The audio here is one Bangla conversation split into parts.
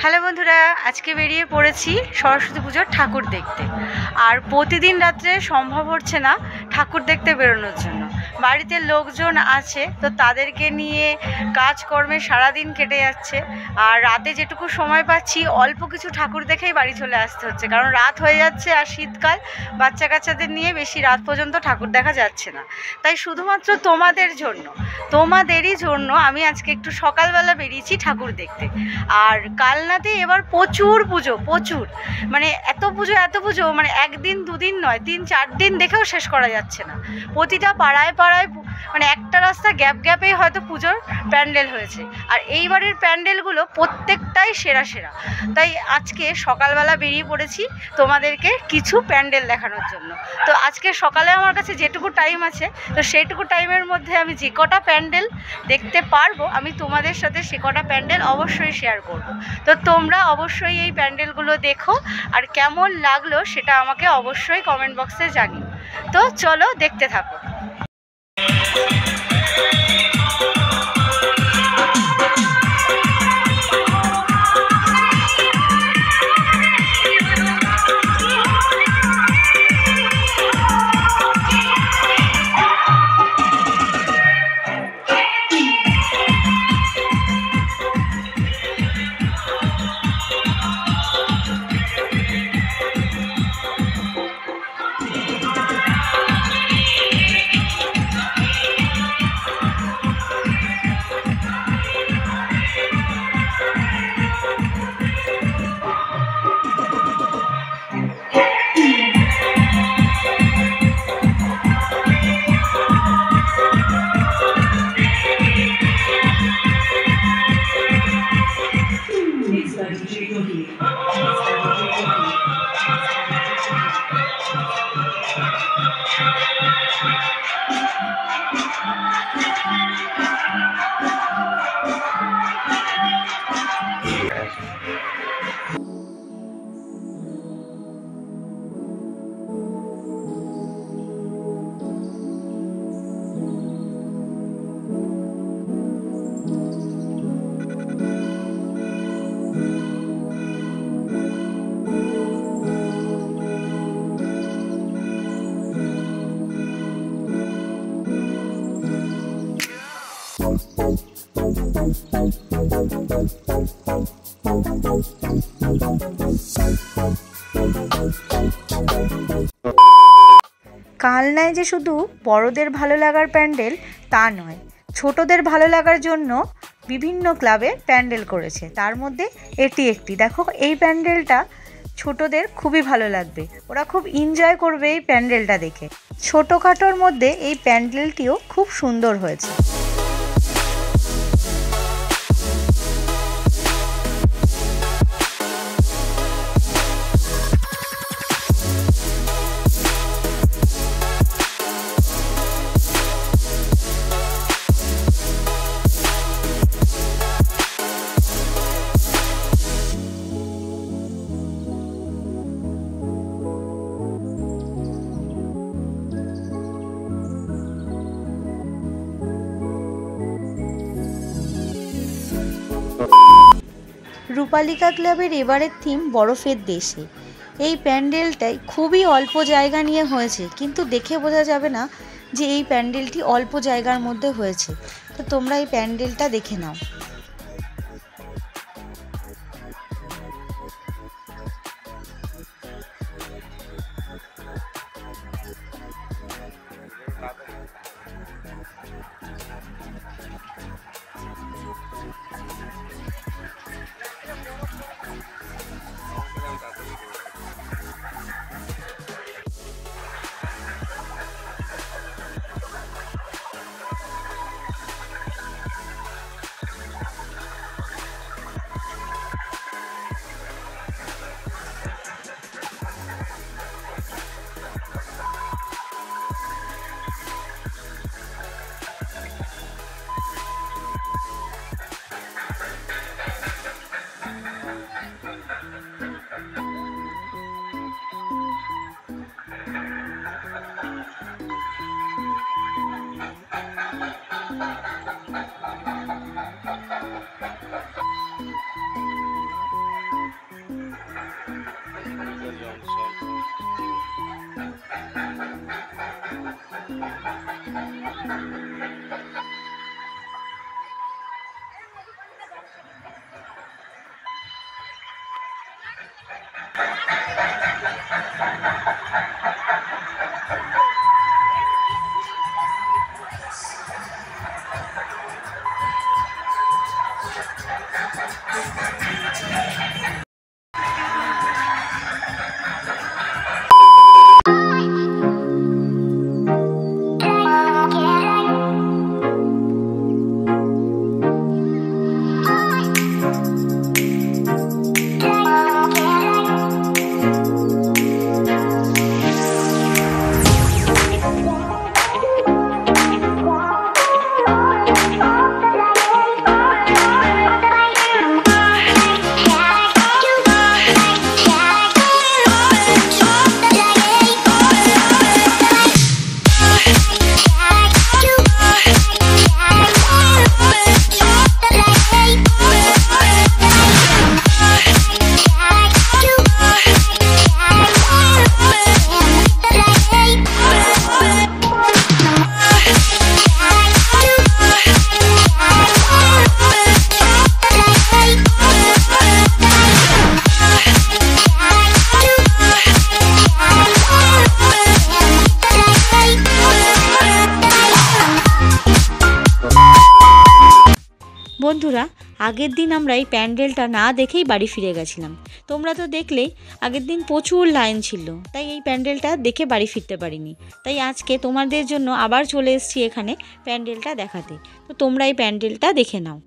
হ্যালো বন্ধুরা, আজকে বেরিয়ে পড়েছি সরস্বতী পুজোর ঠাকুর দেখতে। আর প্রতিদিন রাত্রে সম্ভব হচ্ছে না ঠাকুর দেখতে বেরোনোর জন্য। বাড়িতে লোকজন আছে, তো তাদেরকে নিয়ে কাজকর্মে সারাদিন কেটে যাচ্ছে। আর রাতে যেটুকু সময় পাচ্ছি অল্প কিছু ঠাকুর দেখেই বাড়ি চলে আসতে হচ্ছে, কারণ রাত হয়ে যাচ্ছে। আর শীতকাল, বাচ্চা কাচ্চাদের নিয়ে বেশি রাত পর্যন্ত ঠাকুর দেখা যাচ্ছে না। তাই শুধুমাত্র তোমাদেরই জন্য আমি আজকে একটু সকালবেলা বেরিয়েছি ঠাকুর দেখতে। আর কালনাতে এবার প্রচুর পুজো, মানে এত পুজো, মানে একদিন দুদিন নয়, 3-4 দিন দেখেও শেষ করা যাচ্ছে না। প্রতিটা পাড়ায় মানে একটা রাস্তা গ্যাপেই হয়তো পুজোর প্যান্ডেল হয়েছে। আর এইবারের প্যান্ডেলগুলো প্রত্যেকটাই সেরা। তাই আজকে সকালবেলা বেরিয়ে পড়েছি তোমাদেরকে কিছু প্যান্ডেল দেখানোর জন্য। তো আজকে সকালে আমার কাছে যেটুকু টাইম আছে, তো সেইটুকু টাইমের মধ্যে আমি যে কটা প্যান্ডেল দেখতে পারবো, আমি তোমাদের সাথে সে কটা প্যান্ডেল অবশ্যই শেয়ার করব। তো তোমরা অবশ্যই এই প্যান্ডেলগুলো দেখো, আর কেমন লাগলো সেটা আমাকে অবশ্যই কমেন্ট বক্সে জানিও। তো চলো দেখতে থাকো। কালনায় যে শুধু বড়দের ভালো লাগার প্যান্ডেল তা নয়, ছোটদের ভালো লাগার জন্য বিভিন্ন ক্লাবে প্যান্ডেল করেছে। তার মধ্যে এটি একটি। দেখো, এই প্যান্ডেলটা ছোটদের খুবই ভালো লাগবে, ওরা খুব এনজয় করবে এই প্যান্ডেলটা দেখে। ছোটোখাটোর মধ্যে এই প্যান্ডেলটিও খুব সুন্দর হয়েছে। রূপালিকা ক্লাবের এবারের থিম বরফের দেশে। এই প্যান্ডেলটাই খুবই অল্প জায়গা নিয়ে হয়েছে, কিন্তু দেখে বোঝা যাবে না যে এই প্যান্ডেলটি অল্প জায়গার মধ্যে হয়েছে। তো তোমরা এই প্যান্ডেলটা দেখে নাও। বন্ধুরা, আগের দিন আমরা এই প্যান্ডেলটা না দেখেই বাড়ি ফিরে গেছিলাম। তোমরা তো দেখলেই আগের দিন প্রচুর লাইন ছিল, তাই এই প্যান্ডেলটা দেখে বাড়ি ফিরতে পারিনি। তাই আজকে তোমাদের জন্য আবার চলে এসেছি এখানে প্যান্ডেলটা দেখাতে। তো তোমরা এই প্যান্ডেলটা দেখে নাও।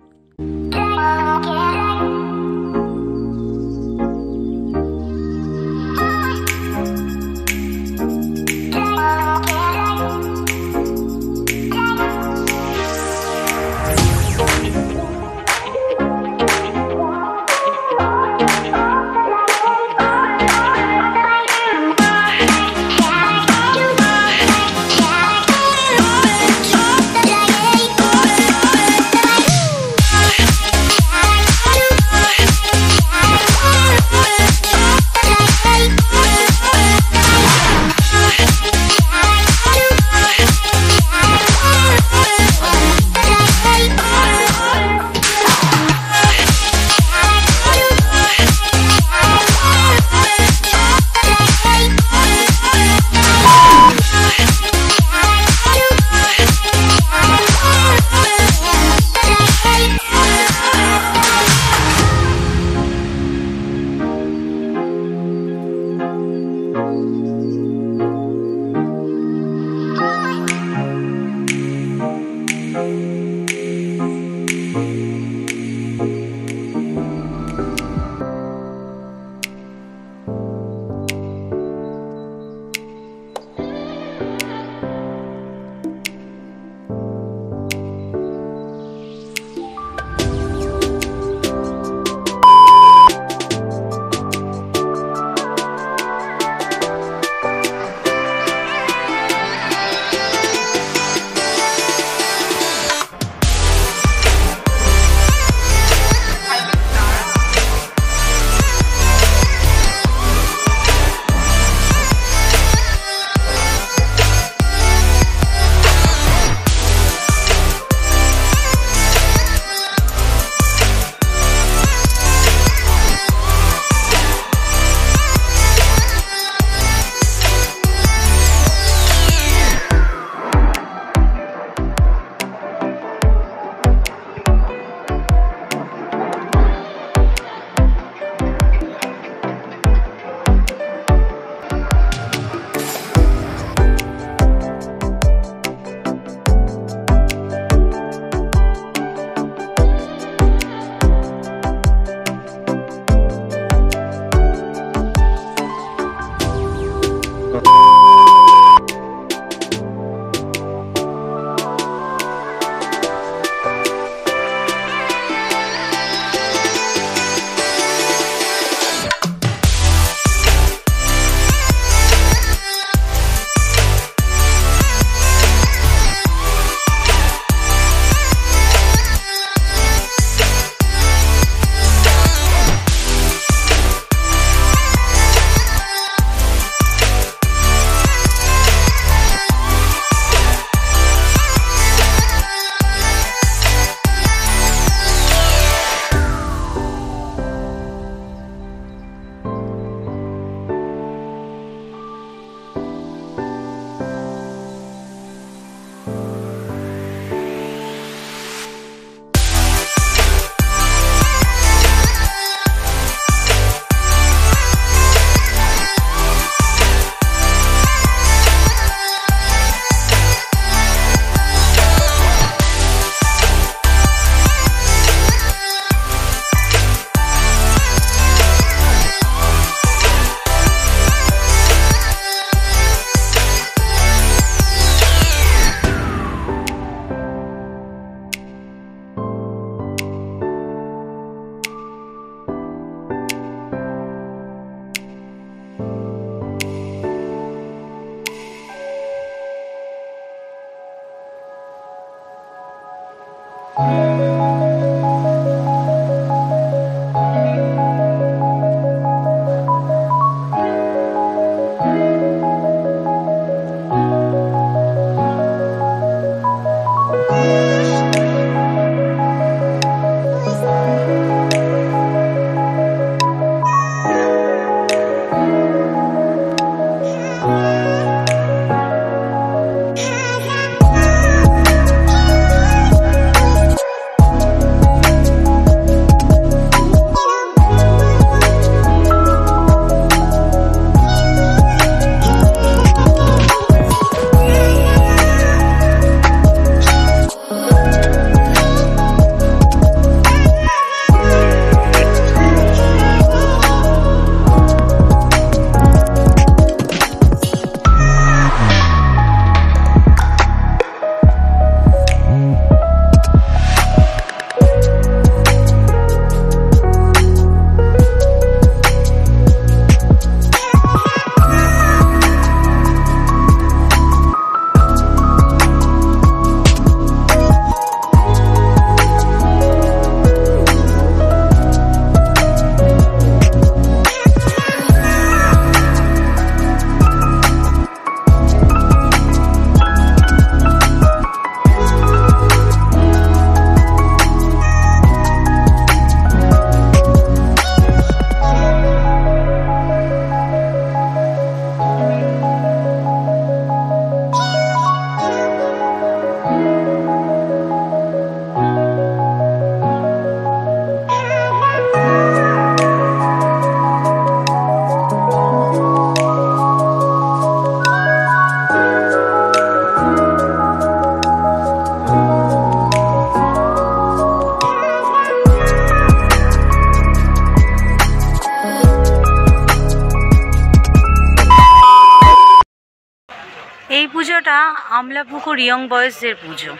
আমলাপুকুর ইয়ং বয়েজদের পুজো।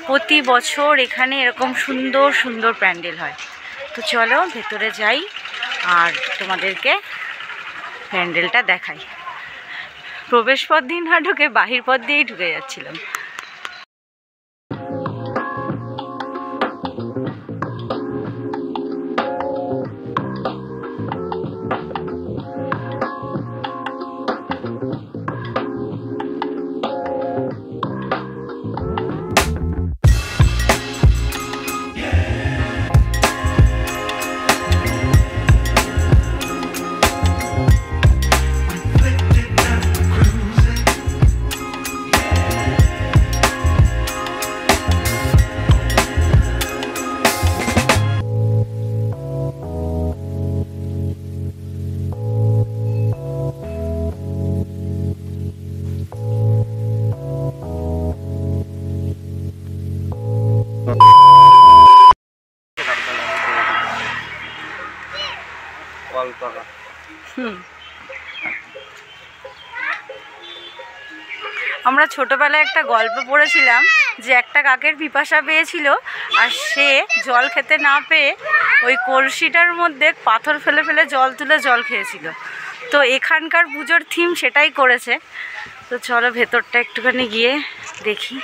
প্রতি বছর এখানে এরকম সুন্দর সুন্দর প্যান্ডেল হয়। তো চলো ভেতরে যাই আর তোমাদেরকে প্যান্ডেলটা দেখাই। প্রবেশ পথ দিয়ে না ঢুকে বাহির পথ দিয়েই ঢুকে যাচ্ছিলাম। আমরা ছোটবেলায় একটা গল্প পড়েছিলাম যে একটা কাকের পিপাসা পেয়েছিল আর সে জল খেতে না পেয়ে ওই কলসিটার মধ্যে পাথর ফেলে ফেলে জল তুলে জল খেয়েছিল। তো এখানকার পুজোর থিম সেটাই করেছে। তো চলো ভেতরটা একটুখানি গিয়ে দেখি।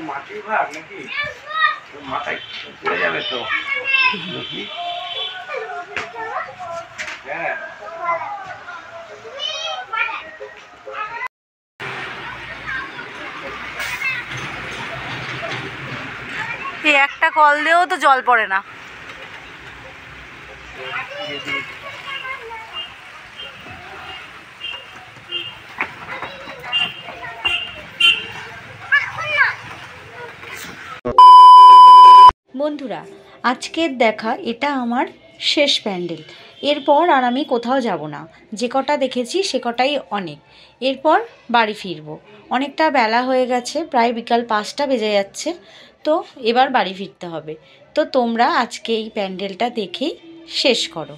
মাটির ভাগ নাকি মাথায় পড়ে যাবে তো। হ্যাঁ এই একটা কল দিয়েও তো জল পড়ে না। বন্ধুরা, আজকের দেখা এটা আমার শেষ প্যান্ডেল। এরপর আর আমি কোথাও যাব না। যে কটা দেখেছি সে কটাই অনেক। এরপর বাড়ি ফিরবো। অনেকটা বেলা হয়ে গেছে, প্রায় বিকাল 5টা বেজে যাচ্ছে। তো এবার বাড়ি ফিরতে হবে। তো তোমরা আজকে এই প্যান্ডেলটা দেখেই শেষ করো।